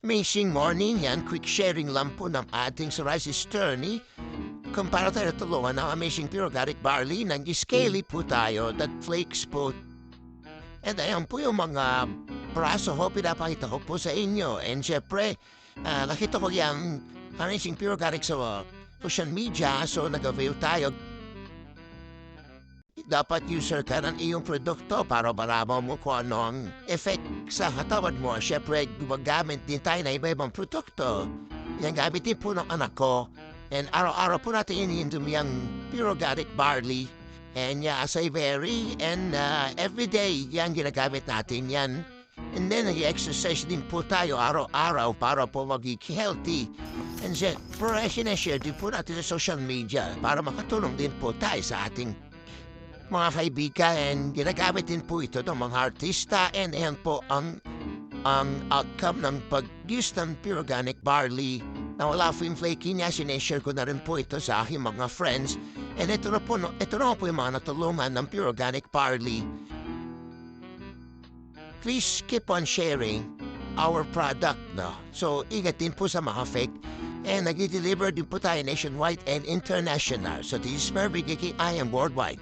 Amazing morning yan, quick sharing lang po ng ating psoriasis journey. Kumpara tayo tulungan ng amazing pure organic barley, nag-scaly po tayo, that flakes po. And ayan po yung mga praso ho, pinapakita ko po sa inyo. And syempre, nakita ko yung amazing pure organic sa social media, so nag-avail tayo. Dapat user ka ng iyong produkto para malaman mo kung ano ang effect sa katawan mo. Siyempre, gumagamit din tayo ng iba-ibang produkto. Yan gamit din po ng anak ko. And araw-araw po natin iniinom yung pure organic barley. And say very, and everyday yan ginagamit natin yan. And then, nag-exercise din po tayo araw-araw para po maging healthy. And siyempre, sinashare din po natin sa social media para makatulong din po tayo sa ating mga kaibigan, and ginagamit din po ito ng mga artista, and ayan po ang outcome ng pag-use ng pure organic barley na wala po yung flaky niya. Sineshare ko na rin po ito sa aking mga friends, and ito na po yung mga natulungan ng pure organic barley. Please keep on sharing our product, no? So, ingat din po sa mga fake. And nag-deliver din po tayo nationwide and international. So, this is Mervyn Giki. I am worldwide.